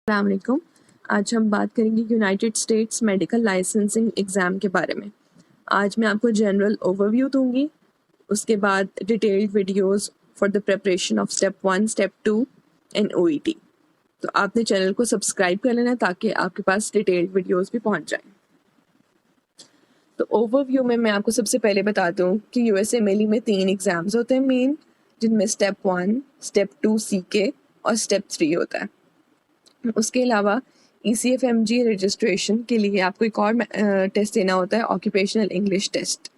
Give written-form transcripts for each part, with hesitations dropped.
अस्सलाम वालेकुम। आज हम बात करेंगे United states medical licensing exam के बारे में। आज मैं आपको जनरल ओवरव्यू दूंगी, उसके बाद detailed videos for the preparation of step 1, step 2 and OET। तो आपने चैनल को सब्सक्राइब कर लेना ताकि आपके पास डिटेल्ड वीडियोस भी पहुंच जाएं। तो ओवरव्यू में मैं आपको सबसे पहले बता दूं कि USMLE में 3 एग्ज़ाम्स होते हैं मेन, जिनमें स्टेप 1, स्टेप 2 CK और स्टेप 3 होता है। उसके अलावा ECFMG रजिस्ट्रेशन के लिए आपको एक और टेस्ट देना होता है, ऑक्यूपेशनल इंग्लिश टेस्ट।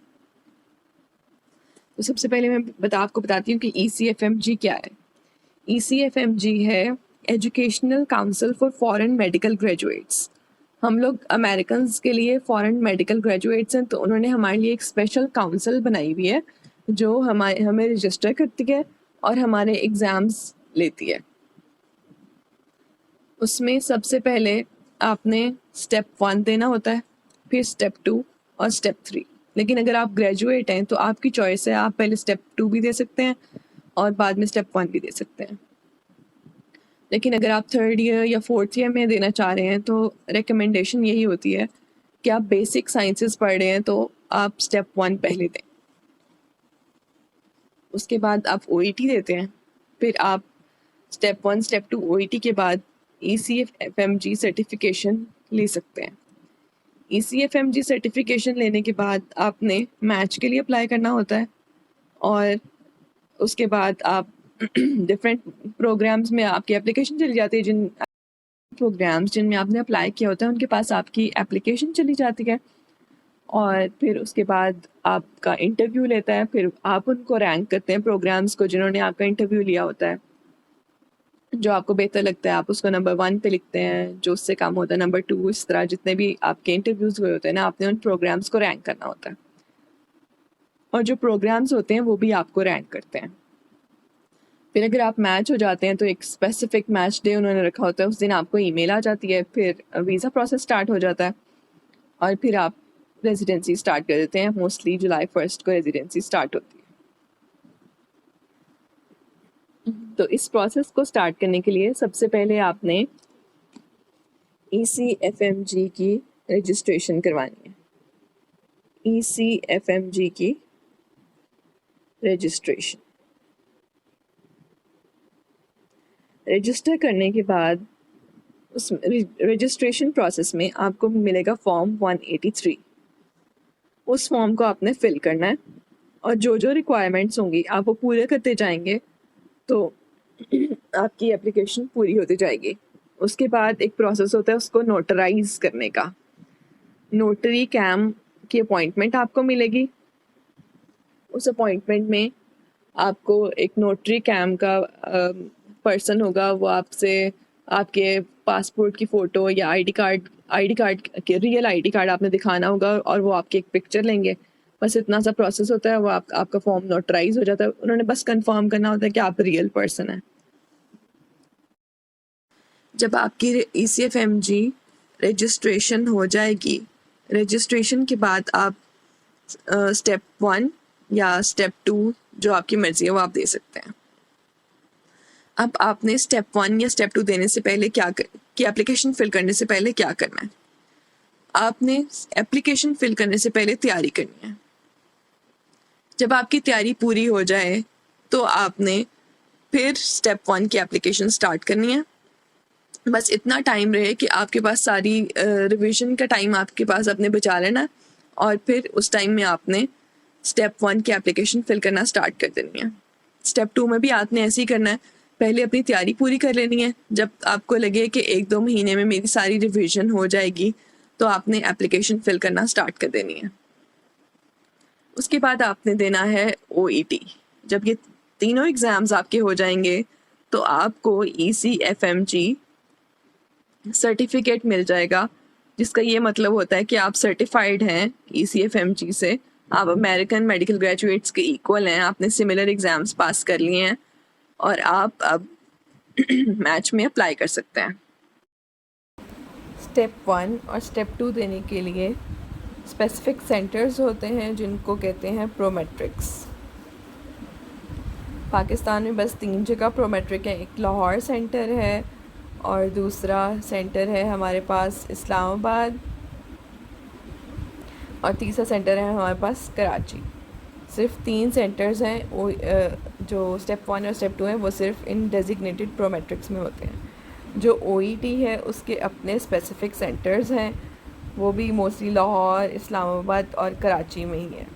तो सबसे पहले मैं आपको बताती हूँ कि ECFMG क्या है। ECFMG है educational council for foreign medical graduates. हम लोग अमेरिकन्स के लिए फॉरेन मेडिकल ग्रेजुएट्स हैं, तो उन्होंने हमारे लिए एक स्पेशल काउंसिल बनाई हुई है जो हमें रजिस्टर करती है और हमारे एग्ज़ाम्स लेती है। उसमें सबसे पहले आपने स्टेप 1 देना होता है, फिर स्टेप 2 और स्टेप 3। लेकिन अगर आप ग्रेजुएट हैं तो आपकी चॉइस है, आप पहले स्टेप 2 भी दे सकते हैं और बाद में स्टेप 1 भी दे सकते हैं। लेकिन अगर आप 3rd ईयर या 4th ईयर में देना चाह रहे हैं तो रिकमेंडेशन यही होती है कि आप बेसिक साइंसेस पढ़ रहे हैं तो आप स्टेप 1 पहले दें, उसके बाद आप OET देते हैं, फिर आप स्टेप 1, स्टेप 2 OET के बाद ECFMG सर्टिफिकेशन ले सकते हैं। ECFMG सर्टिफिकेशन लेने के बाद आपने मैच के लिए अप्लाई करना होता है और उसके बाद आप डिफरेंट प्रोग्राम्स में आपकी एप्लीकेशन चली जाती है। जिन प्रोग्राम्स जिनमें आपने अप्लाई किया होता है उनके पास आपकी एप्लीकेशन चली जाती है और फिर उसके बाद आपका इंटरव्यू लेता है। फिर आप उनको रैंक करते हैं, प्रोग्राम्स को जिन्होंने आपका इंटरव्यू लिया होता है। जो आपको बेहतर लगता है आप उसको नंबर 1 पे लिखते हैं, जो उससे कम होता है नंबर 2। इस तरह जितने भी आपके इंटरव्यूज़ हुए होते हैं ना, आपने उन प्रोग्राम्स को रैंक करना होता है और जो प्रोग्राम्स होते हैं वो भी आपको रैंक करते हैं। फिर अगर आप मैच हो जाते हैं तो एक स्पेसिफिक मैच डे उन्होंने रखा होता है, उस दिन आपको ईमेल आ जाती है, फिर वीज़ा प्रोसेस स्टार्ट हो जाता है और फिर आप रेजिडेंसी स्टार्ट कर देते हैं। मोस्टली जुलाई 1 को रेजिडेंसी स्टार्ट होती है। तो इस प्रोसेस को स्टार्ट करने के लिए सबसे पहले आपने ECFMG की रजिस्ट्रेशन करवानी है। ECFMG की रजिस्ट्रेशन रजिस्टर करने के बाद उस रजिस्ट्रेशन प्रोसेस में आपको मिलेगा फॉर्म 183। उस फॉर्म को आपने फिल करना है और जो जो रिक्वायरमेंट्स होंगी आप वो पूरे करते जाएंगे तो आपकी एप्लीकेशन पूरी होती जाएगी। उसके बाद एक प्रोसेस होता है उसको नोटराइज करने का। नोटरी कैम की अपॉइंटमेंट आपको मिलेगी। उस अपॉइंटमेंट में आपको एक नोटरी कैम का पर्सन होगा, वो आपसे आपके पासपोर्ट की फ़ोटो या आईडी कार्ड के रियल आईडी कार्ड आपने दिखाना होगा और वो आपकी एक पिक्चर लेंगे। बस इतना सा प्रोसेस होता है, वो आपका फॉर्म नोटराइज हो जाता है। उन्होंने बस कंफर्म करना होता है कि आप रियल पर्सन हैं। जब आपकी ECFMG रजिस्ट्रेशन हो जाएगी, रजिस्ट्रेशन के बाद आप स्टेप 1 या स्टेप 2 जो आपकी मर्ज़ी है वो आप दे सकते हैं। अब आपने स्टेप 1 या स्टेप 2 देने से पहले कि एप्लीकेशन फिल करने से पहले क्या करना है। आपने एप्लीकेशन फिल करने से पहले तैयारी करनी है। जब आपकी तैयारी पूरी हो जाए तो आपने फिर स्टेप 1 की एप्लीकेशन स्टार्ट करनी है। बस इतना टाइम रहे कि आपके पास सारी रिवीजन का टाइम आपके पास अपने बचा लेना और फिर उस टाइम में आपने स्टेप 1 की एप्लीकेशन फिल करना स्टार्ट कर देनी है। स्टेप 2 में भी आपने ऐसे ही करना है, पहले अपनी तैयारी पूरी कर लेनी है। जब आपको लगे कि 1-2 महीने में मेरी सारी रिवीजन हो जाएगी तो आपने एप्लीकेशन फिल करना स्टार्ट कर देनी है। उसके बाद आपने देना है OET। जब ये तीनों एग्ज़ाम्स आपके हो जाएंगे तो आपको ECFMG सर्टिफिकेट मिल जाएगा, जिसका ये मतलब होता है कि आप सर्टिफाइड हैं ECFMG से। आप अमेरिकन मेडिकल ग्रेजुएट्स के इक्वल हैं, आपने सिमिलर एग्ज़ाम्स पास कर लिए हैं और आप अब मैच में अप्लाई कर सकते हैं। स्टेप 1 और स्टेप 2 देने के लिए स्पेसिफिक सेंटर्स होते हैं जिनको कहते हैं प्रोमेट्रिक्स। पाकिस्तान में बस 3 जगह प्रोमेट्रिक है। एक लाहौर सेंटर है और दूसरा सेंटर है हमारे पास इस्लामाबाद, और तीसरा सेंटर है हमारे पास कराची। सिर्फ 3 सेंटर्स हैं वो जो स्टेप 1 और स्टेप 2 हैं वो सिर्फ इन डेजिग्नेटेड प्रोमेट्रिक्स में होते हैं। जो OET है उसके अपने स्पेसिफिक सेंटर्स हैं, वो भी मोस्टली लाहौर, इस्लामाबाद और कराची में ही है।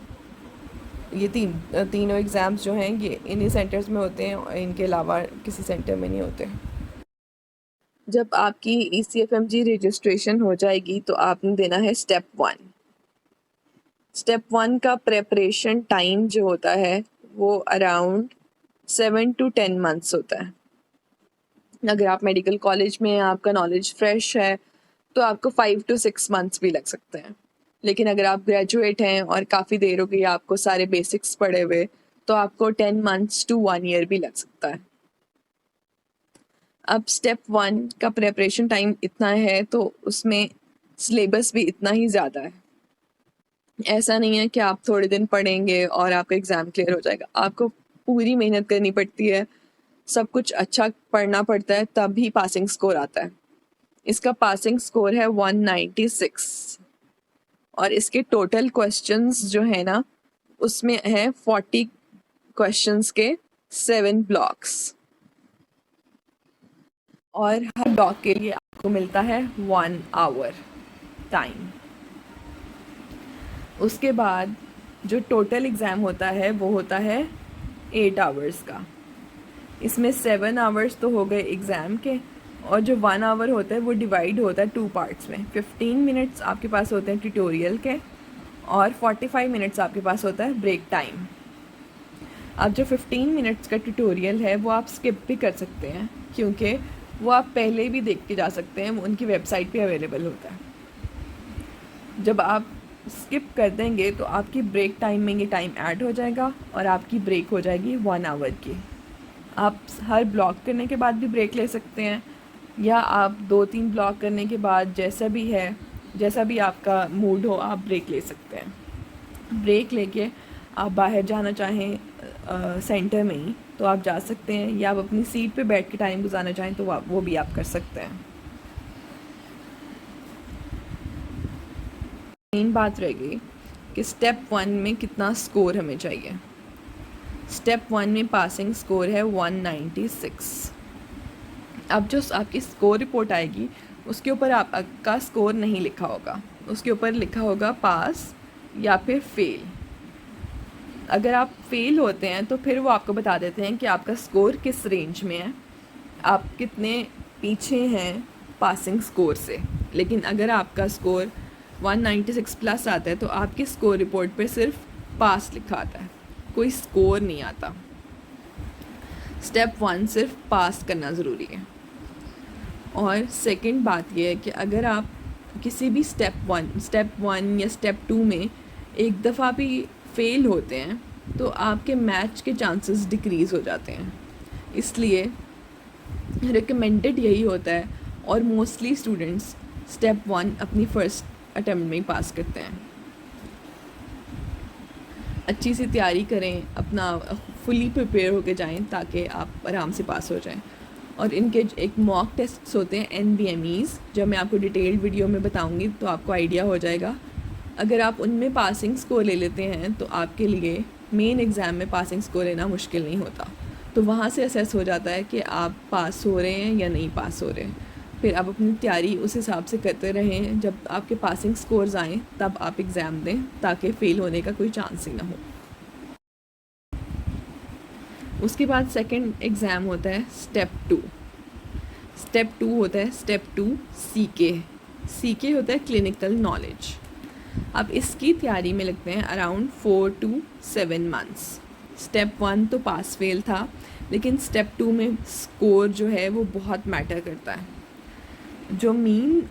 ये तीनों एग्ज़ाम्स जो हैं ये इन्हीं सेंटर्स में होते हैं और इनके अलावा किसी सेंटर में नहीं होते। जब आपकी ECFMG रजिस्ट्रेशन हो जाएगी तो आपने देना है स्टेप 1। स्टेप 1 का प्रेपरेशन टाइम जो होता है वो अराउंड 7 to 10 मंथ्स होता है। अगर आप मेडिकल कॉलेज में हैं, आपका नॉलेज फ्रेश है, तो आपको 5 to 6 मंथ्स भी लग सकते हैं। लेकिन अगर आप ग्रेजुएट हैं और काफ़ी देर हो गई आपको सारे बेसिक्स पढ़े हुए, तो आपको 10 मंथ्स to 1 ईयर भी लग सकता है। अब स्टेप 1 का प्रेपरेशन टाइम इतना है तो उसमें सिलेबस भी इतना ही ज़्यादा है। ऐसा नहीं है कि आप थोड़े दिन पढ़ेंगे और आपका एग्ज़ाम क्लियर हो जाएगा। आपको पूरी मेहनत करनी पड़ती है, सब कुछ अच्छा पढ़ना पड़ता है, तब ही पासिंग स्कोर आता है। इसका पासिंग स्कोर है 196 और इसके टोटल क्वेश्चंस जो है ना उसमें है 40 क्वेश्चंस के 7 ब्लॉक्स, और हर ब्लॉक के लिए आपको मिलता है 1 आवर टाइम। उसके बाद जो टोटल एग्ज़ाम होता है वो होता है 8 आवर्स का। इसमें 7 आवर्स तो हो गए एग्ज़ाम के, और जो 1 आवर होता है वो डिवाइड होता है 2 पार्ट्स में। 15 मिनट्स आपके पास होते हैं ट्यूटोरियल के और 45 मिनट्स आपके पास होता है ब्रेक टाइम। अब जो 15 मिनट्स का ट्यूटोरियल है वो आप स्किप भी कर सकते हैं, क्योंकि वो आप पहले भी देख के जा सकते हैं, उनकी वेबसाइट पे अवेलेबल होता है। जब आप स्किप कर देंगे तो आपकी ब्रेक टाइम में ये टाइम ऐड हो जाएगा और आपकी ब्रेक हो जाएगी 1 आवर की। आप हर ब्लॉक करने के बाद भी ब्रेक ले सकते हैं, या आप 2-3 ब्लॉक करने के बाद जैसा भी है, जैसा भी आपका मूड हो, आप ब्रेक ले सकते हैं। ब्रेक लेके आप बाहर जाना चाहें सेंटर में ही तो आप जा सकते हैं, या आप अपनी सीट पे बैठ के टाइम गुजारना चाहें तो वो भी आप कर सकते हैं। मेन बात रह गई कि स्टेप 1 में कितना स्कोर हमें चाहिए। स्टेप 1 में पासिंग स्कोर है 196। अब जो आपकी स्कोर रिपोर्ट आएगी उसके ऊपर आपका स्कोर नहीं लिखा होगा, उसके ऊपर लिखा होगा पास या फिर फेल। अगर आप फेल होते हैं तो फिर वो आपको बता देते हैं कि आपका स्कोर किस रेंज में है, आप कितने पीछे हैं पासिंग स्कोर से। लेकिन अगर आपका स्कोर 196 प्लस आता है तो आपकी स्कोर रिपोर्ट पे सिर्फ पास लिखा आता है, कोई स्कोर नहीं आता। स्टेप 1 सिर्फ पास करना ज़रूरी है। और सेकंड बात यह है कि अगर आप किसी भी स्टेप 1 या स्टेप 2 में एक दफ़ा भी फेल होते हैं तो आपके मैच के चांसेस डिक्रीज़ हो जाते हैं। इसलिए रिकमेंडेड यही होता है, और मोस्टली स्टूडेंट्स स्टेप 1 अपनी फ़र्स्ट अटेम्प्ट में ही पास करते हैं। अच्छी सी तैयारी करें, अपना फुली प्रिपेयर होके जाएं ताकि आप आराम से पास हो जाएं। और इनके एक मॉक टेस्ट्स होते हैं NBMEs, जब मैं आपको डिटेल्ड वीडियो में बताऊंगी तो आपको आइडिया हो जाएगा। अगर आप उनमें पासिंग स्कोर ले लेते हैं तो आपके लिए मेन एग्ज़ाम में पासिंग स्कोर लेना मुश्किल नहीं होता। तो वहाँ से असेस हो जाता है कि आप पास हो रहे हैं या नहीं पास हो रहे हैं। फिर आप अपनी तैयारी उस हिसाब से करते रहें, जब आपके पासिंग स्कोर्स आएँ तब आप एग्ज़ाम दें ताकि फ़ेल होने का कोई चांस ही ना हो। उसके बाद सेकंड एग्ज़ाम होता है स्टेप 2। स्टेप 2 होता है स्टेप 2 CK होता है क्लिनिकल नॉलेज। अब इसकी तैयारी में लगते हैं अराउंड 4 to 7 मंथ्स। स्टेप 1 तो पास फेल था, लेकिन स्टेप 2 में स्कोर जो है वो बहुत मैटर करता है। जो मीन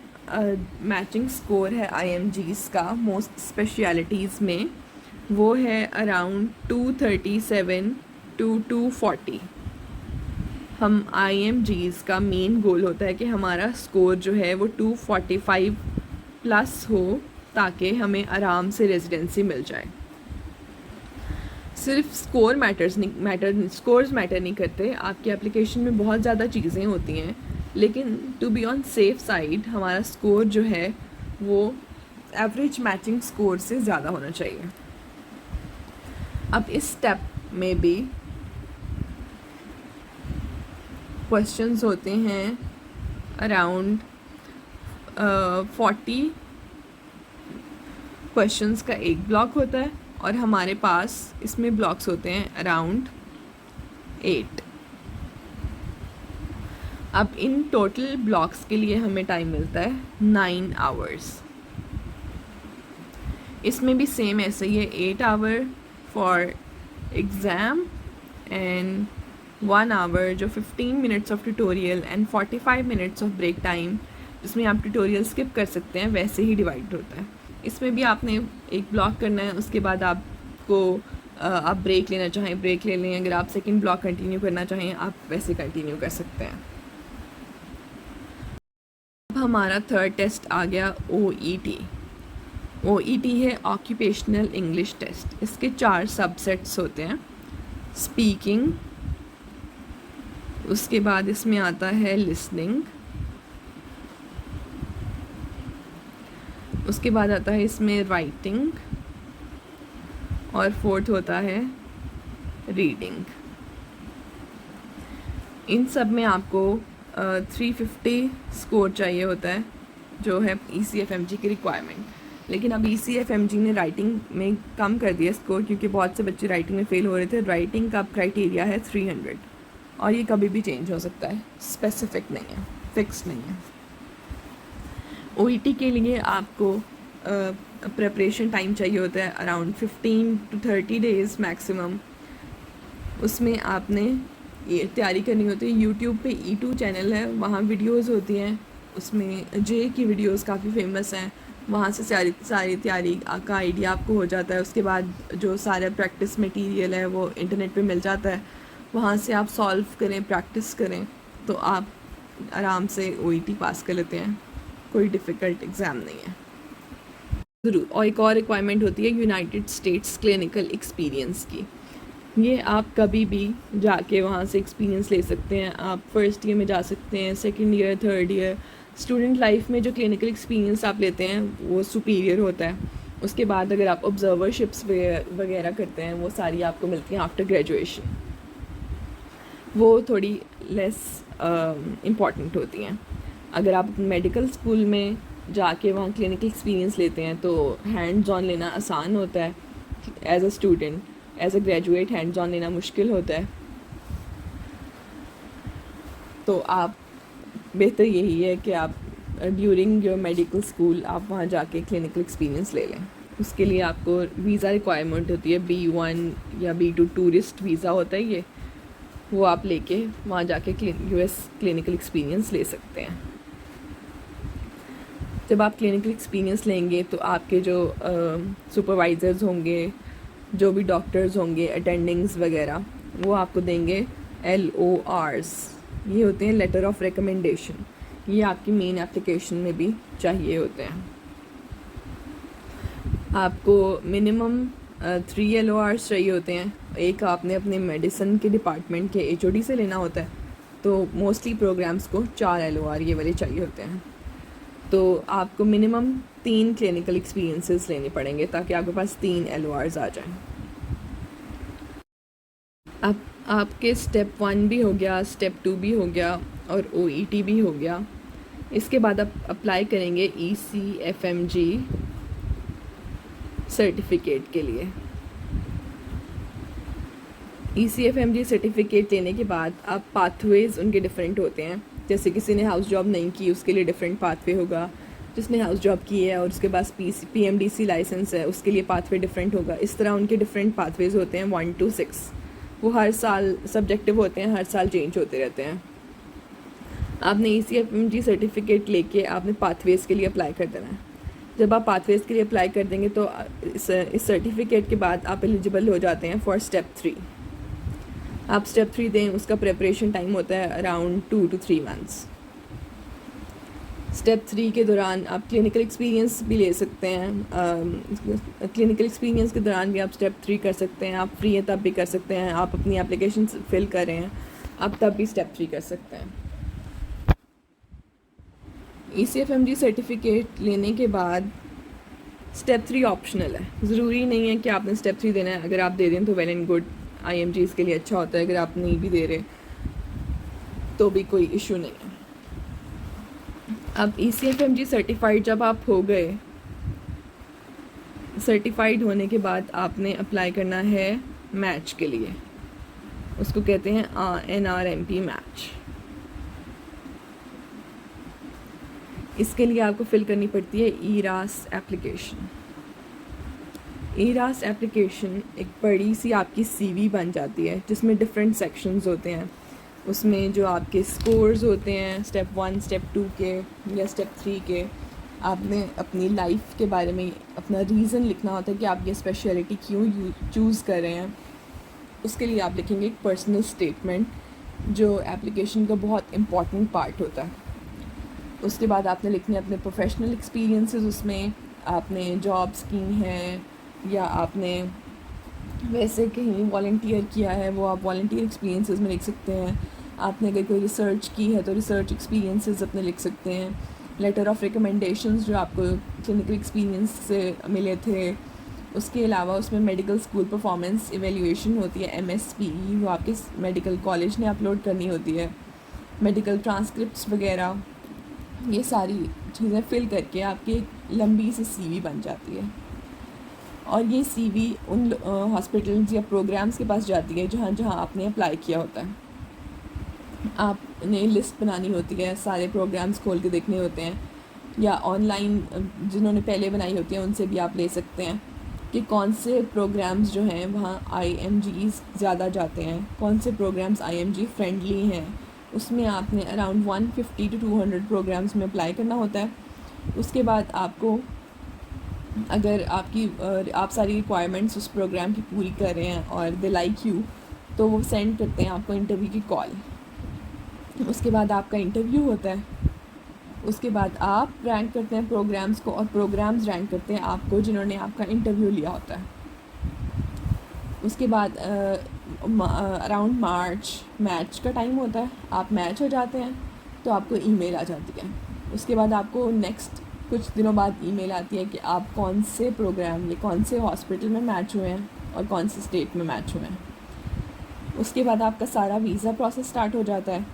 मैचिंग स्कोर है IMGs का मोस्ट स्पेशलिटीज़ में वो है अराउंड 237 to 240। हम IMGs का मेन गोल होता है कि हमारा स्कोर जो है वो 245 प्लस हो ताकि हमें आराम से रेजिडेंसी मिल जाए। सिर्फ स्कोर्स मैटर नहीं करते, आपकी एप्लीकेशन में बहुत ज़्यादा चीज़ें होती हैं, लेकिन to be on safe side हमारा स्कोर जो है वो एवरेज मैचिंग स्कोर से ज़्यादा होना चाहिए। अब इस स्टेप में भी क्वेश्चंस होते हैं अराउंड 40 क्वेश्चंस का एक ब्लॉक होता है और हमारे पास इसमें ब्लॉक्स होते हैं अराउंड 8। अब इन टोटल ब्लॉक्स के लिए हमें टाइम मिलता है 9 आवर्स। इसमें भी सेम ऐसे ही है, 8 hour for exam and 1 hour जो 15 minutes of tutorial and 45 minutes of break time, जिसमें आप ट्यूटोरियल स्किप कर सकते हैं, वैसे ही डिवाइड होता है। इसमें भी आपने एक ब्लॉक करना है, उसके बाद आपको आप ब्रेक लेना चाहें ब्रेक ले लें, अगर आप सेकंड ब्लॉक कंटिन्यू करना चाहें आप वैसे कंटिन्यू कर सकते हैं। अब हमारा थर्ड टेस्ट आ गया OET। OET है ऑक्यूपेशनल इंग्लिश टेस्ट। इसके 4 सबसेट्स होते हैं, स्पीकिंग, उसके बाद इसमें आता है लिसनिंग, उसके बाद आता है इसमें राइटिंग और फोर्थ होता है रीडिंग। इन सब में आपको 350 स्कोर चाहिए होता है, जो है ECFMG की रिक्वायरमेंट। लेकिन अब ECFMG ने राइटिंग में कम कर दिया स्कोर, क्योंकि बहुत से बच्चे राइटिंग में फ़ेल हो रहे थे। राइटिंग का क्राइटेरिया है 300 और ये कभी भी चेंज हो सकता है, स्पेसिफिक नहीं है, फिक्स नहीं है। OET के लिए आपको प्रिपरेशन टाइम चाहिए होता है अराउंड 15 to 30 डेज़ मैक्सिमम। उसमें आपने ये तैयारी करनी होती है। यूट्यूब पे E2 चैनल है, वहाँ वीडियोस होती हैं, उसमें जे की वीडियोस काफ़ी फेमस हैं, वहाँ से सारी तैयारी का आइडिया आपको हो जाता है। उसके बाद जो सारा प्रैक्टिस मटेरियल है वो इंटरनेट पे मिल जाता है, वहाँ से आप सॉल्व करें, प्रैक्टिस करें, तो आप आराम से OET पास कर लेते हैं। कोई डिफ़िकल्ट एग्ज़ाम नहीं है ज़रूर। और एक और रिक्वायरमेंट होती है यूनाइटेड स्टेट्स क्लिनिकल एक्सपीरियंस की। ये आप कभी भी जाके वहाँ से एक्सपीरियंस ले सकते हैं। आप फर्स्ट ईयर में जा सकते हैं, second year, third year. Student life में जो क्लिनिकल एक्सपीरियंस आप लेते हैं वो सुपीरियर होता है। उसके बाद अगर आप ऑब्जर्वरशिप्स वगैरह करते हैं, वो सारी आपको मिलती हैं आफ्टर ग्रेजुएशन, वो थोड़ी लेस इम्पॉर्टेंट होती हैं। अगर आप मेडिकल स्कूल में जाके वहाँ क्लिनिकल एक्सपीरियंस लेते हैं तो हैंड्स ऑन लेना आसान होता है as a student. As a graduate hands on लेना मुश्किल होता है। तो आप बेहतर यही है कि आप ड्यूरिंग योर मेडिकल स्कूल आप वहाँ जाके क्लिनिकल एक्सपीरियंस ले लें। उसके लिए आपको वीज़ा रिक्वायरमेंट होती है, B1 या B2 टूरिस्ट वीज़ा होता है ये, वो आप लेके वहाँ जाके US क्लिनिकल एक्सपीरियंस ले सकते हैं। जब आप क्लिनिकल एक्सपीरियंस लेंगे तो आपके जो सुपरवाइज़र्स होंगे, जो भी डॉक्टर्स होंगे, अटेंडिंग्स वगैरह, वो आपको देंगे LORs। ये होते हैं लेटर ऑफ रिकमेंडेशन। ये आपकी मेन एप्लीकेशन में भी चाहिए होते हैं। आपको मिनिमम 3 LORs चाहिए होते हैं। एक आपने अपने मेडिसिन के डिपार्टमेंट के HOD से लेना होता है, तो मोस्टली प्रोग्राम्स को 4 LOR ये वाले चाहिए होते हैं। तो आपको मिनिमम 3 क्लिनिकल एक्सपीरियंसेस लेने पड़ेंगे ताकि आपके पास 3 LORs आ जाएं। अब आपके स्टेप 1 भी हो गया, स्टेप 2 भी हो गया और OET भी हो गया। इसके बाद आप अप्लाई करेंगे ECFMG सर्टिफिकेट के लिए। ECFMG सर्टिफिकेट लेने के बाद आप पाथवेज़ उनके डिफरेंट होते हैं। जैसे किसी ने हाउस जॉब नहीं की, उसके लिए डिफरेंट पाथवे होगा। जिसने हाउस जॉब की है और उसके पास PMDC लाइसेंस है, उसके लिए पाथवे डिफरेंट होगा। इस तरह उनके डिफरेंट पाथवेज़ होते हैं 1 to 6। वो हर साल सब्जेक्टिव होते हैं, हर साल चेंज होते रहते हैं। आपने ECFMG सर्टिफिकेट लेके आपने पाथवेज़ के लिए अप्लाई कर देना है। जब आप पाथवेज़ के लिए अप्लाई कर देंगे तो इस सर्टिफिकेट के बाद आप एलिजिबल हो जाते हैं फॉर स्टेप 3। आप स्टेप 3 दें, उसका प्रिपरेशन टाइम होता है अराउंड 2 to 3 मंथ्स। स्टेप 3 के दौरान आप क्लिनिकल एक्सपीरियंस भी ले सकते हैं। क्लिनिकल एक्सपीरियंस के दौरान भी आप स्टेप 3 कर सकते हैं। आप फ्री हैं तब भी कर सकते हैं। आप अपनी एप्लीकेशन फिल कर रहे हैं, आप तब भी स्टेप 3 कर सकते हैं। ECFMG सर्टिफिकेट लेने के बाद स्टेप 3 ऑप्शनल है, ज़रूरी नहीं है कि आपने स्टेप 3 देना है। अगर आप दे दें तो वेल एंड गुड, IMG इसके लिए अच्छा होता है। अगर आप नहीं भी दे रहे तो भी कोई इशू नहीं है। अब ECFMG सर्टिफाइड जब आप हो गए, सर्टिफाइड होने के बाद आपने अप्लाई करना है मैच के लिए, उसको कहते हैं NRMP मैच। इसके लिए आपको फिल करनी पड़ती है ERAS एप्लीकेशन। ERAS एप्लीकेशन एक बड़ी सी आपकी CV बन जाती है जिसमें डिफरेंट सेक्शंस होते हैं। उसमें जो आपके स्कोर्स होते हैं स्टेप 1, स्टेप 2 के या स्टेप 3 के, आपने अपनी लाइफ के बारे में अपना रीज़न लिखना होता है कि आप ये स्पेशलिटी क्यों चूज़ कर रहे हैं। उसके लिए आप लिखेंगे एक पर्सनल स्टेटमेंट, जो एप्लीकेशन का बहुत इम्पॉर्टेंट पार्ट होता है। उसके बाद आपने लिखने अपने प्रोफेशनल एक्सपीरियंसेस, उसमें आपने जॉब्स की हैं या आपने वैसे कहीं वॉलंटियर किया है, वो आप वॉलंटियर एक्सपीरियंसेस में लिख सकते हैं। आपने अगर कोई रिसर्च की है तो रिसर्च एक्सपीरियंसेस अपने लिख सकते हैं। लेटर ऑफ रिकमेंडेशंस जो आपको क्लिनिकल एक्सपीरियंस से मिले थे। उसके अलावा उसमें मेडिकल स्कूल परफॉर्मेंस इवेल्यूएशन होती है, MSPE, वो आपके मेडिकल कॉलेज ने अपलोड करनी होती है। मेडिकल ट्रांसक्रिप्ट्स वगैरह, ये सारी चीज़ें फिल करके आपकी एक लंबी सी CV बन जाती है। और ये CV उन हॉस्पिटल्स या प्रोग्राम्स के पास जाती है जहाँ जहाँ आपने अप्लाई किया होता है। आपने लिस्ट बनानी होती है, सारे प्रोग्राम्स खोल के देखने होते हैं, या ऑनलाइन जिन्होंने पहले बनाई होती है उनसे भी आप ले सकते हैं कि कौन से प्रोग्राम्स जो हैं वहाँ IMGs ज़्यादा जाते हैं, कौन से प्रोग्राम्स IMG फ्रेंडली हैं। उसमें आपने अराउंड 150 to 200 प्रोग्राम्स में अप्लाई करना होता है। उसके बाद आपको, अगर आप सारी रिक्वायरमेंट्स उस प्रोग्राम की पूरी कर रहे हैं और दे लाइक यू, तो वो सेंड करते हैं आपको इंटरव्यू की कॉल। उसके बाद आपका इंटरव्यू होता है। उसके बाद आप रैंक करते हैं प्रोग्राम्स को और प्रोग्राम्स रैंक करते हैं आपको जिन्होंने आपका इंटरव्यू लिया होता है। उसके बाद अराउंड मार्च मैच का टाइम होता है। आप मैच हो जाते हैं तो आपको ईमेल आ जाती है। उसके बाद आपको नेक्स्ट कुछ दिनों बाद ईमेल आती है कि आप कौन से प्रोग्राम या कौन से हॉस्पिटल में मैच हुए हैं और कौन से स्टेट में मैच हुए हैं। उसके बाद आपका सारा वीज़ा प्रोसेस स्टार्ट हो जाता है।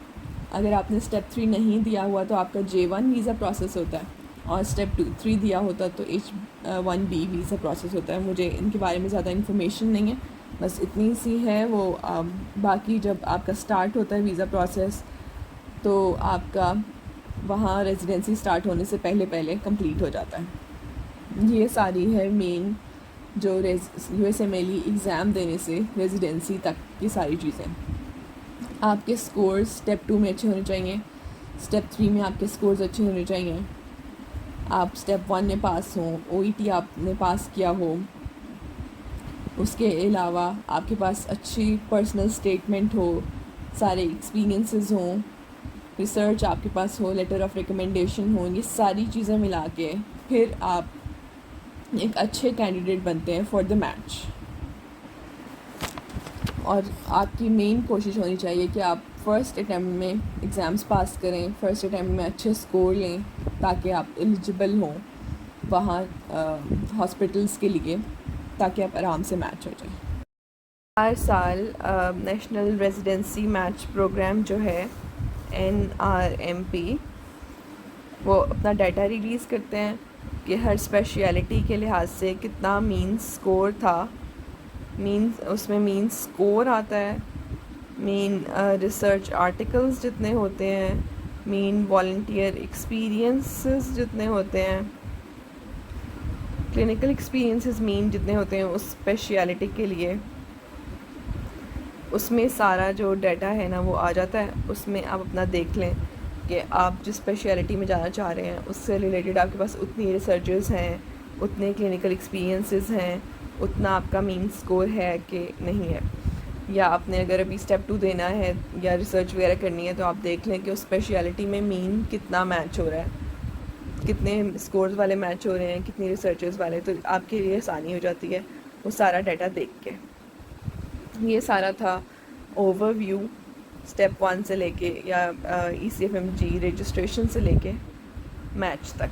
अगर आपने स्टेप 3 नहीं दिया हुआ तो आपका J1 वीज़ा प्रोसेस होता है, और स्टेप 3 दिया होता तो H1B वीज़ा प्रोसेस होता है। मुझे इनके बारे में ज़्यादा इन्फॉर्मेशन नहीं है, बस इतनी सी है वो। बाकी जब आपका स्टार्ट होता है वीज़ा प्रोसेस तो आपका वहाँ रेजिडेंसी स्टार्ट होने से पहले पहले कंप्लीट हो जाता है। ये सारी है मेन जो USMLE एग्ज़ाम देने से रेजिडेंसी तक की सारी चीज़ें। आपके स्कोर्स स्टेप 2 में अच्छे होने चाहिए, स्टेप 3 में आपके स्कोर्स अच्छे होने चाहिए। आप स्टेप 1 में पास हों, OET आपने पास किया हो। उसके अलावा आपके पास अच्छी पर्सनल स्टेटमेंट हो, सारे एक्सपीरियंसेस हों, रिसर्च आपके पास हो, लेटर ऑफ रिकमेंडेशन हो। ये सारी चीज़ें मिला के फिर आप एक अच्छे कैंडिडेट बनते हैं फॉर द मैच। और आपकी मेन कोशिश होनी चाहिए कि आप फ़र्स्ट अटैम्प्ट में एग्ज़ाम्स पास करें, फ़र्स्ट अटैम्प्ट में अच्छे स्कोर लें ताकि आप एलिजिबल हों वहाँ हॉस्पिटल्स के लिए, ताकि आप आराम से मैच हो जाए। हर साल नेशनल रेजिडेंसी मैच प्रोग्राम जो है NRMP, वो अपना डाटा रिलीज़ करते हैं कि हर स्पेशलिटी के लिहाज से कितना मीन स्कोर था। उसमें मीन स्कोर आता है, मेन रिसर्च आर्टिकल्स जितने होते हैं, मेन वॉलंटियर एक्सपीरियंसेस जितने होते हैं, क्लिनिकल एक्सपीरियंसेस मेन जितने होते हैं उस स्पेशलिटी के लिए, उसमें सारा जो डाटा है ना वो आ जाता है। उसमें आप अपना देख लें कि आप जिस स्पेशलिटी में जाना चाह रहे हैं उससे रिलेटेड आपके पास उतनी रिसर्चर्स हैं, उतने क्लिनिकल एक्सपीरियंसेस हैं, उतना आपका मीन स्कोर है कि नहीं है। या आपने अगर अभी स्टेप 2 देना है या रिसर्च वगैरह करनी है तो आप देख लें कि उस स्पेशलिटी में मीन कितना मैच हो रहा है, कितने स्कोर्स वाले मैच हो रहे हैं, कितनी रिसर्चर्स वाले, तो आपके लिए आसानी हो जाती है वो सारा डाटा देख के। ये सारा था ओवरव्यू स्टेप 1 से लेके या ECFMG रजिस्ट्रेशन से लेके मैच तक।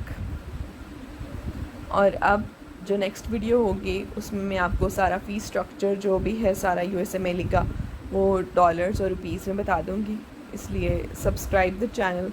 और अब जो नेक्स्ट वीडियो होगी उसमें मैं आपको सारा फ़ीस स्ट्रक्चर जो भी है सारा USMLE का वो डॉलर्स और रुपीज़ में बता दूँगी। इसलिए सब्सक्राइब द चैनल।